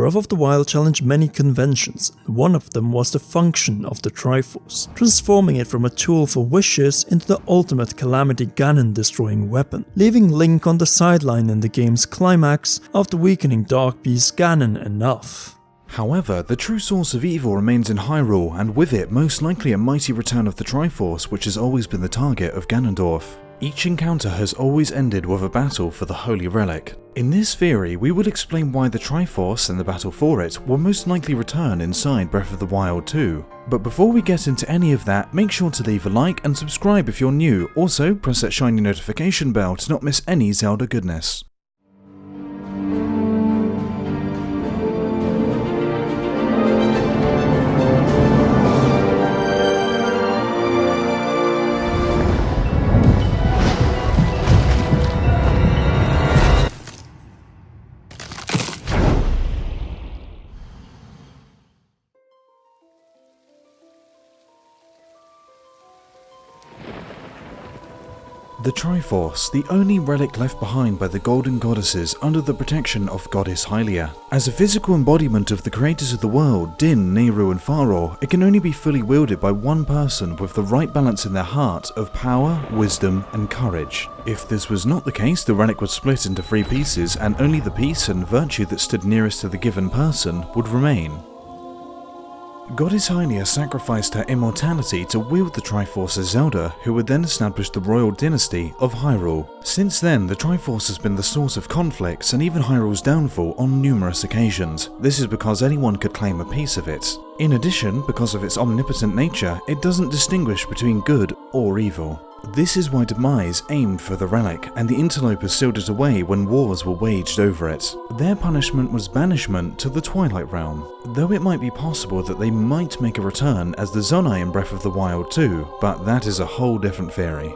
Breath of the Wild challenged many conventions. One of them was the function of the Triforce, transforming it from a tool for wishes into the ultimate Calamity Ganon-destroying weapon, leaving Link on the sideline in the game's climax after weakening Dark Beast Ganon enough. However, the true source of evil remains in Hyrule, and with it most likely a mighty return of the Triforce, which has always been the target of Ganondorf. Each encounter has always ended with a battle for the Holy Relic. In this theory, we would explain why the Triforce and the battle for it will most likely return inside Breath of the Wild 2. But before we get into any of that, make sure to leave a like and subscribe if you're new. Also, press that shiny notification bell to not miss any Zelda goodness. The Triforce, the only relic left behind by the Golden Goddesses under the protection of Goddess Hylia. As a physical embodiment of the creators of the world, Din, Nehru and Farore, it can only be fully wielded by one person with the right balance in their heart of power, wisdom and courage. If this was not the case, the relic would split into 3 pieces and only the peace and virtue that stood nearest to the given person would remain. Goddess Hylia sacrificed her immortality to wield the Triforce as Zelda, who would then establish the royal dynasty of Hyrule. Since then, the Triforce has been the source of conflicts and even Hyrule's downfall on numerous occasions. This is because anyone could claim a piece of it. In addition, because of its omnipotent nature, it doesn't distinguish between good or evil. This is why Demise aimed for the relic, and the interlopers sealed it away when wars were waged over it. Their punishment was banishment to the Twilight Realm, though it might be possible that they might make a return as the Zonai in Breath of the Wild 2, but that is a whole different theory.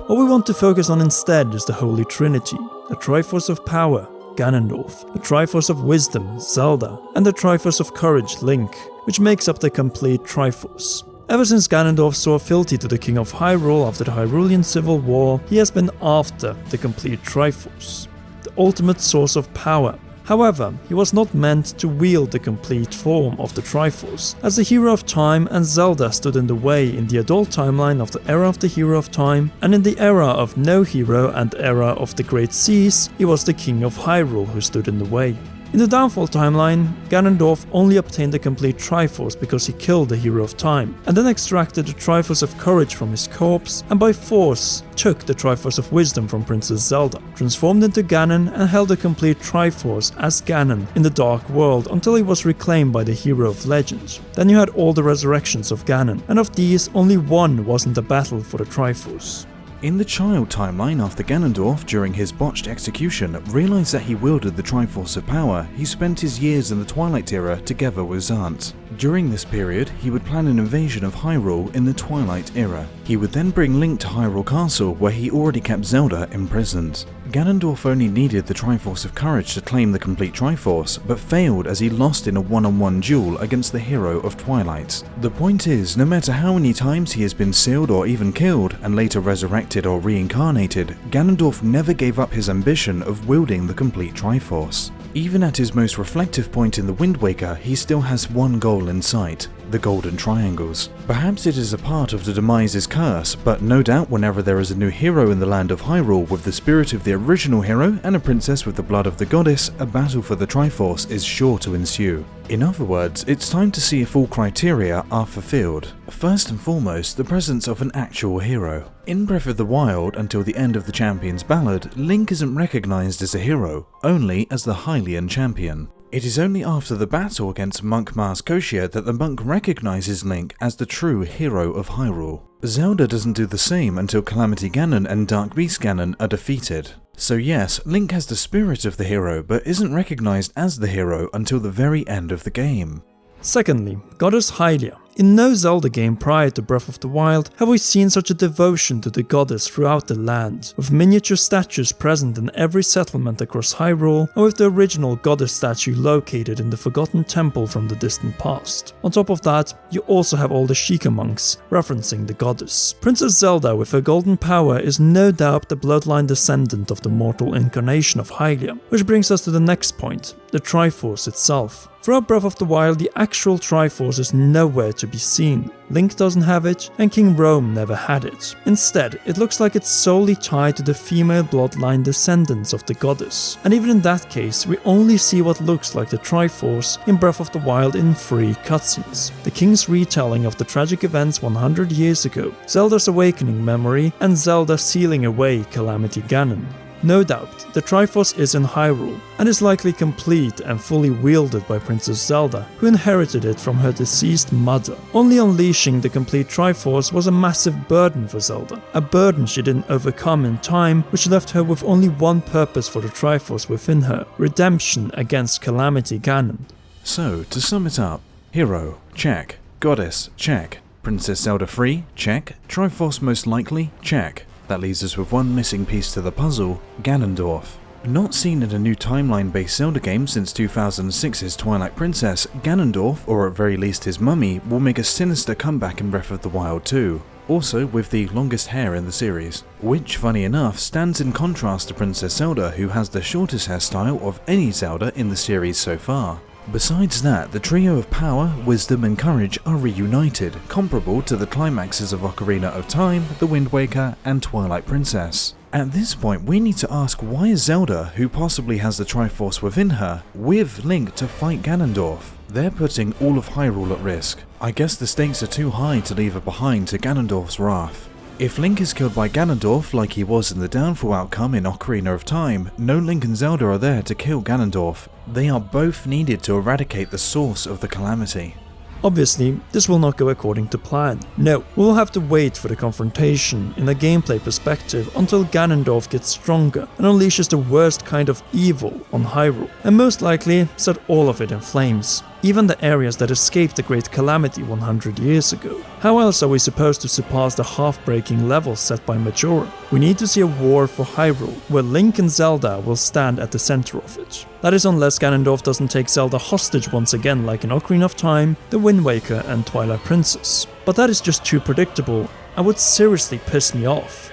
What we want to focus on instead is the Holy Trinity, the Triforce of Power, Ganondorf, the Triforce of Wisdom, Zelda, and the Triforce of Courage, Link, which makes up the complete Triforce. Ever since Ganondorf swore fealty to the King of Hyrule after the Hyrulean Civil War, he has been after the complete Triforce, the ultimate source of power. However, he was not meant to wield the complete form of the Triforce, as the Hero of Time and Zelda stood in the way in the adult timeline of the Era of the Hero of Time, and in the Era of No Hero and Era of the Great Seas, he was the King of Hyrule who stood in the way. In the Downfall timeline, Ganondorf only obtained the complete Triforce because he killed the Hero of Time, and then extracted the Triforce of Courage from his corpse, and by force took the Triforce of Wisdom from Princess Zelda, transformed into Ganon and held the complete Triforce as Ganon in the Dark World until he was reclaimed by the Hero of Legend. Then you had all the resurrections of Ganon, and of these only one wasn't a battle for the Triforce. In the child timeline, after Ganondorf, during his botched execution, realized that he wielded the Triforce of Power, he spent his years in the Twilight era together with Zant. During this period, he would plan an invasion of Hyrule in the Twilight era. He would then bring Link to Hyrule Castle, where he already kept Zelda imprisoned. Ganondorf only needed the Triforce of Courage to claim the complete Triforce, but failed as he lost in a one-on-one duel against the Hero of Twilight. The point is, no matter how many times he has been sealed or even killed, and later resurrected or reincarnated, Ganondorf never gave up his ambition of wielding the complete Triforce. Even at his most reflective point in the Wind Waker, he still has one goal in sight: the Golden Triangles. Perhaps it is a part of the Demise's curse, but no doubt whenever there is a new hero in the land of Hyrule with the spirit of the original hero and a princess with the blood of the goddess, a battle for the Triforce is sure to ensue. In other words, it's time to see if all criteria are fulfilled. First and foremost, the presence of an actual hero. In Breath of the Wild, until the end of the Champion's Ballad, Link isn't recognized as a hero, only as the Hylian champion. It is only after the battle against Monk Mars Koshia that the monk recognizes Link as the true hero of Hyrule. Zelda doesn't do the same until Calamity Ganon and Dark Beast Ganon are defeated. So yes, Link has the spirit of the hero, but isn't recognized as the hero until the very end of the game. Secondly, Goddess Hylia. In no Zelda game prior to Breath of the Wild have we seen such a devotion to the goddess throughout the land, with miniature statues present in every settlement across Hyrule, and with the original goddess statue located in the Forgotten Temple from the distant past. On top of that, you also have all the Sheikah monks referencing the goddess. Princess Zelda with her golden power is no doubt the bloodline descendant of the mortal incarnation of Hylia, which brings us to the next point, the Triforce itself. Throughout Breath of the Wild, the actual Triforce is nowhere to be seen. Link doesn't have it, and King Rome never had it. Instead, it looks like it's solely tied to the female bloodline descendants of the goddess. And even in that case, we only see what looks like the Triforce in Breath of the Wild in 3 cutscenes. The king's retelling of the tragic events 100 years ago, Zelda's awakening memory, and Zelda sealing away Calamity Ganon. No doubt, the Triforce is in Hyrule, and is likely complete and fully wielded by Princess Zelda, who inherited it from her deceased mother. Only unleashing the complete Triforce was a massive burden for Zelda, a burden she didn't overcome in time, which left her with only one purpose for the Triforce within her: redemption against Calamity Ganon. So, to sum it up, hero, check. Goddess, check. Princess Zelda free, check. Triforce most likely, check. That leaves us with one missing piece to the puzzle: Ganondorf. Not seen in a new timeline-based Zelda game since 2006's Twilight Princess, Ganondorf, or at very least his mummy, will make a sinister comeback in Breath of the Wild 2. Also with the longest hair in the series, which, funny enough, stands in contrast to Princess Zelda, who has the shortest hairstyle of any Zelda in the series so far. Besides that, the trio of power, wisdom and courage are reunited, comparable to the climaxes of Ocarina of Time, The Wind Waker and Twilight Princess. At this point, we need to ask, why is Zelda, who possibly has the Triforce within her, with Link to fight Ganondorf? They're putting all of Hyrule at risk. I guess the stakes are too high to leave her behind to Ganondorf's wrath. If Link is killed by Ganondorf like he was in the downfall outcome in Ocarina of Time, no Link and Zelda are there to kill Ganondorf. They are both needed to eradicate the source of the calamity. Obviously, this will not go according to plan. No, we'll have to wait for the confrontation in a gameplay perspective until Ganondorf gets stronger and unleashes the worst kind of evil on Hyrule, and most likely set all of it in flames. Even the areas that escaped the Great Calamity 100 years ago. How else are we supposed to surpass the half-breaking levels set by Majora? We need to see a war for Hyrule, where Link and Zelda will stand at the center of it. That is unless Ganondorf doesn't take Zelda hostage once again like in Ocarina of Time, The Wind Waker and Twilight Princess. But that is just too predictable and would seriously piss me off.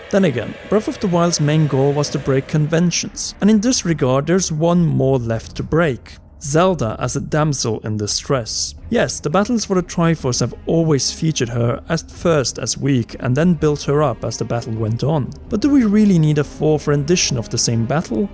Then again, Breath of the Wild's main goal was to break conventions, and in this regard there's one more left to break. Zelda as a damsel in distress. Yes, the battles for the Triforce have always featured her at first as weak and then built her up as the battle went on. But do we really need a 4th rendition of the same battle?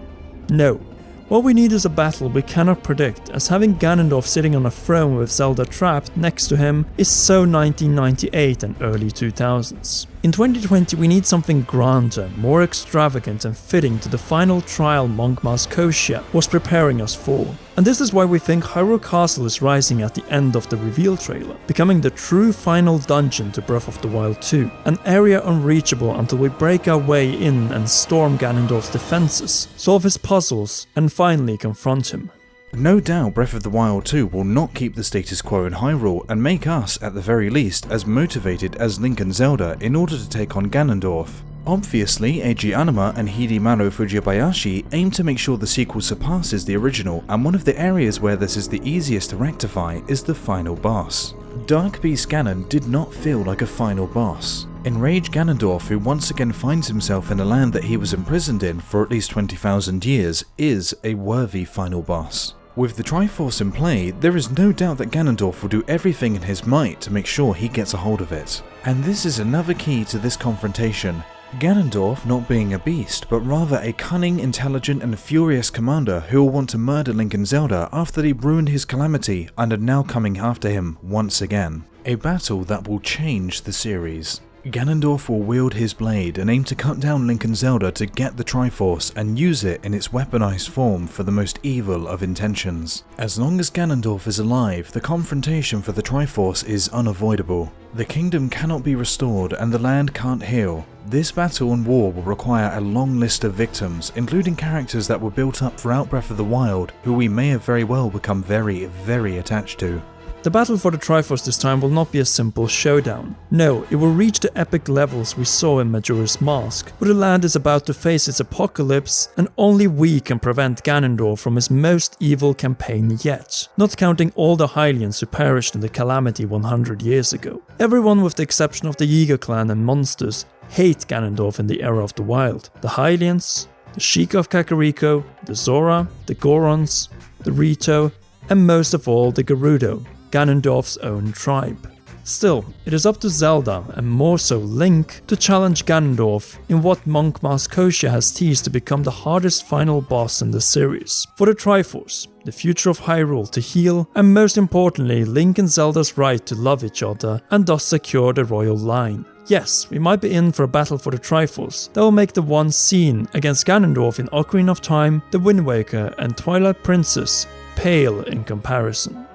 No. What we need is a battle we cannot predict, as having Ganondorf sitting on a throne with Zelda trapped next to him is so 1998 and early 2000s. In 2020 we need something grander, more extravagant and fitting to the final trial Monk Mas Koshia was preparing us for. And this is why we think Hyrule Castle is rising at the end of the reveal trailer, becoming the true final dungeon to Breath of the Wild 2, an area unreachable until we break our way in and storm Ganondorf's defenses, solve his puzzles, and finally confront him. No doubt Breath of the Wild 2 will not keep the status quo in Hyrule and make us, at the very least, as motivated as Link and Zelda in order to take on Ganondorf. Obviously, Eiji Aonuma and Hidemaru Fujibayashi aim to make sure the sequel surpasses the original, and one of the areas where this is the easiest to rectify is the final boss. Dark Beast Ganon did not feel like a final boss. Enraged Ganondorf, who once again finds himself in a land that he was imprisoned in for at least 20,000 years, is a worthy final boss. With the Triforce in play, there is no doubt that Ganondorf will do everything in his might to make sure he gets a hold of it. And this is another key to this confrontation. Ganondorf not being a beast, but rather a cunning, intelligent and furious commander who will want to murder Link and Zelda after they ruined his calamity and are now coming after him once again. A battle that will change the series. Ganondorf will wield his blade and aim to cut down Link and Zelda to get the Triforce and use it in its weaponized form for the most evil of intentions. As long as Ganondorf is alive, the confrontation for the Triforce is unavoidable. The kingdom cannot be restored and the land can't heal. This battle and war will require a long list of victims, including characters that were built up throughout Breath of the Wild, who we may have very well become very, very attached to. The battle for the Triforce this time will not be a simple showdown. No, it will reach the epic levels we saw in Majora's Mask, where the land is about to face its apocalypse and only we can prevent Ganondorf from his most evil campaign yet, not counting all the Hylians who perished in the calamity 100 years ago. Everyone with the exception of the Yiga clan and monsters hate Ganondorf in the era of the Wild. The Hylians, the Sheik of Kakariko, the Zora, the Gorons, the Rito, and most of all the Gerudo, Ganondorf's own tribe. Still, it is up to Zelda, and more so Link, to challenge Ganondorf in what Monk Master Koshia has teased to become the hardest final boss in the series. For the Triforce, the future of Hyrule to heal, and most importantly Link and Zelda's right to love each other and thus secure the royal line. Yes, we might be in for a battle for the Triforce that will make the one seen against Ganondorf in Ocarina of Time, the Wind Waker and Twilight Princess pale in comparison.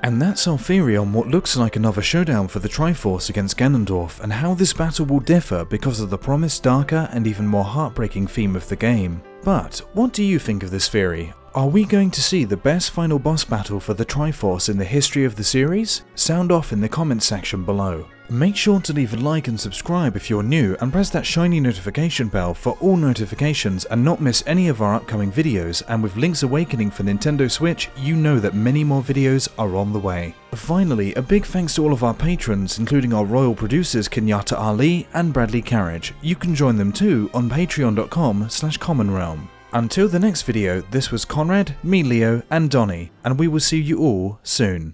And that's our theory on what looks like another showdown for the Triforce against Ganondorf, and how this battle will differ because of the promised darker and even more heartbreaking theme of the game. But what do you think of this theory? Are we going to see the best final boss battle for the Triforce in the history of the series? Sound off in the comments section below. Make sure to leave a like and subscribe if you're new, and press that shiny notification bell for all notifications and not miss any of our upcoming videos. And with Link's Awakening for Nintendo Switch, you know that many more videos are on the way. Finally, a big thanks to all of our patrons, including our royal producers Kenyatta Ali and Bradley Carriage. You can join them too on patreon.com/commonrealm. Until the next video, this was Conrad, me Leo, and Donnie, and we will see you all soon.